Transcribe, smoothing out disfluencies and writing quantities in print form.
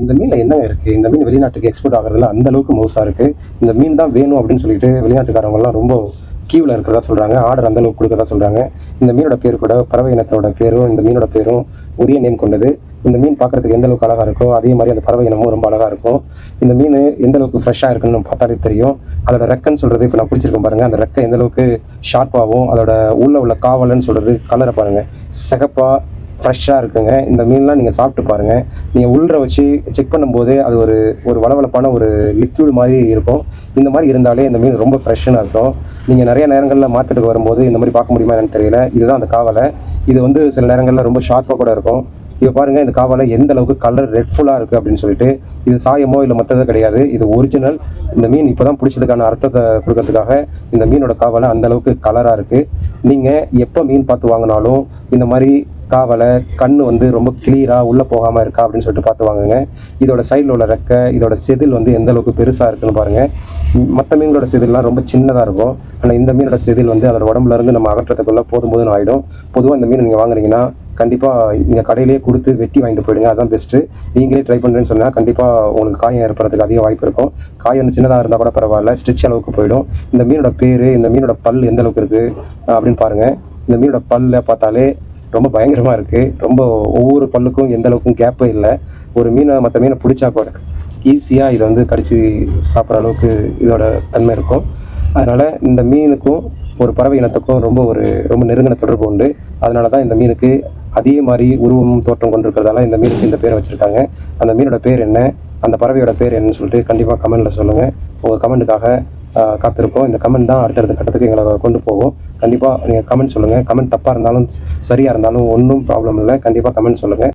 இந்த மீனில் என்னங்க இருக்குது? இந்த மீன் வெளிநாட்டுக்கு எக்ஸ்போர்ட் ஆகிறதுல அந்த அளவுக்கு மோசமாக இருக்குது. இந்த மீன் தான் வேணும் அப்படின்னு சொல்லிட்டு வெளிநாட்டுக்காரவங்கலாம் ரொம்ப கியூவில் இருக்கிறதா சொல்கிறாங்க. ஆர்டர் அந்த அளவுக்கு கொடுக்குறதா சொல்கிறாங்க. இந்த மீனோட பேர் கூட பறவை இனத்தோட பேரும் இந்த மீனோட பேரும் ஒரே நேம் கொண்டது. இந்த மீன் பார்க்குறதுக்கு எந்த அளவுக்கு அழகாக இருக்கோ அதே மாதிரி அந்த பறவை இனமும் ரொம்ப அழகாக இருக்கும். இந்த மீன் எந்த அளவுக்கு ஃப்ரெஷ்ஷாக இருக்குன்னு நம்ம பார்த்தாலே தெரியும். அதோட ரெக்கைன்னு சொல்கிறது இப்போ நான் பிடிச்சிருக்கேன் பாருங்கள். அந்த ரெக்கை எந்த அளவுக்கு ஷார்ப்பாகவும் அதோட உள்ள காவலன்னு சொல்கிறது கலரை பாருங்கள், சிகப்பாக ஃப்ரெஷ்ஷாக இருக்குங்க. இந்த மீன்லாம் நீங்கள் சாப்பிட்டு பாருங்கள். நீங்கள் உள்ள வச்சு செக் பண்ணும்போது அது ஒரு வளவளப்பான ஒரு லிக்யூட் மாதிரி இருக்கும். இந்த மாதிரி இருந்தாலே இந்த மீன் ரொம்ப ஃப்ரெஷ்ஷாக இருக்கும். நீங்கள் நிறைய நேரங்களில் மார்க்கெட்டுக்கு வரும்போது இந்த மாதிரி பார்க்க முடியுமா என்னன்னு தெரியல. இதுதான் அந்த காவலை. இது வந்து சில நேரங்களில் ரொம்ப ஷார்ப்பாக கூட இருக்கும். இப்போ பாருங்கள் இந்த காவலை எந்த அளவுக்கு கலர் ரெட்ஃபுல்லாக இருக்குது அப்படின்னு சொல்லிட்டு. இது சாயமோ இல்லை மற்றதோ கிடையாது, இது ஒரிஜினல். இந்த மீன் இப்போ தான் பிடிச்சதுக்கான அர்த்தத்தை கொடுக்கறதுக்காக இந்த மீனோட காவலை அந்தளவுக்கு கலராக இருக்குது. நீங்கள் எப்போ மீன் பார்த்து வாங்கினாலும் இந்த மாதிரி காவலை கண் வந்து ரொம்ப கிளியராக உள்ளே போகாமல் இருக்கா அப்படின்னு சொல்லிட்டு பார்த்து வாங்குங்க. இதோட சைடில் உள்ள ரெக்கை, இதோட செதில் வந்து எந்த அளவுக்கு பெருசாக இருக்குன்னு பாருங்கள். மற்ற மீன்களோட செதில்லாம் ரொம்ப சின்னதாக இருக்கும். ஆனால் இந்த மீனோட செதில் வந்து அதோட உடம்புலேருந்து நம்ம அகற்றத்துக்குள்ளே போதும் ஆகிடும். பொதுவாக இந்த மீன் நீங்கள் வாங்குறீங்கன்னா கண்டிப்பாக இங்கே கடையிலே கொடுத்து வெட்டி வாங்கிட்டு போயிடுங்க. அதுதான் பெஸ்ட்டு. நீங்களே ட்ரை பண்ணுறேன்னு சொன்னால் கண்டிப்பாக உங்களுக்கு காயம் ஏற்படுறதுக்கு அதிக வாய்ப்பு இருக்கும். காயம் சின்னதாக இருந்தால் கூட பரவாயில்ல, ஸ்டிச் அளவுக்கு போயிடும். இந்த மீனோட பேர், இந்த மீனோட பல் எந்த அளவுக்கு இருக்குது அப்படின்னு பாருங்கள். இந்த மீனோட பல்லை பார்த்தாலே ரொம்ப பயங்கரமாக இருக்குது. ரொம்ப ஒவ்வொரு பல்லுக்கும் எந்த அளவுக்கும் கேப்பே இல்லை. ஒரு மீனை மற்ற மீனை பிடிச்சா கூட ஈஸியாக இதை வந்து கடித்து சாப்பிட்ற அளவுக்கு இதோட தன்மை இருக்கும். அதனால் இந்த மீனுக்கும் ஒரு பறவை இனத்துக்கும் ரொம்ப நெருங்கின தொடர்பு உண்டு. அதனால தான் இந்த மீனுக்கு அதே மாதிரி உருவமும் தோற்றம் கொண்டிருக்கிறதால இந்த மீனுக்கு இந்த பேரை வச்சுருக்காங்க. அந்த மீனோட பேர் என்ன, அந்த பறவையோட பேர் என்னன்னு சொல்லிட்டு கண்டிப்பாக கமெண்ட்டில் சொல்லுங்கள். உங்கள் கமெண்ட்டுக்காக காத்திருக்கோம். இந்த கமெண்ட் தான் அடுத்தடுத்த கட்டத்துக்கு எங்களை கொண்டு போகும். கண்டிப்பாக நீங்கள் கமெண்ட் சொல்லுங்கள். கமெண்ட் தப்பாக இருந்தாலும் சரியாக இருந்தாலும் ஒன்றும் ப்ராப்ளம் இல்லை. கண்டிப்பாக கமெண்ட் சொல்லுங்கள்.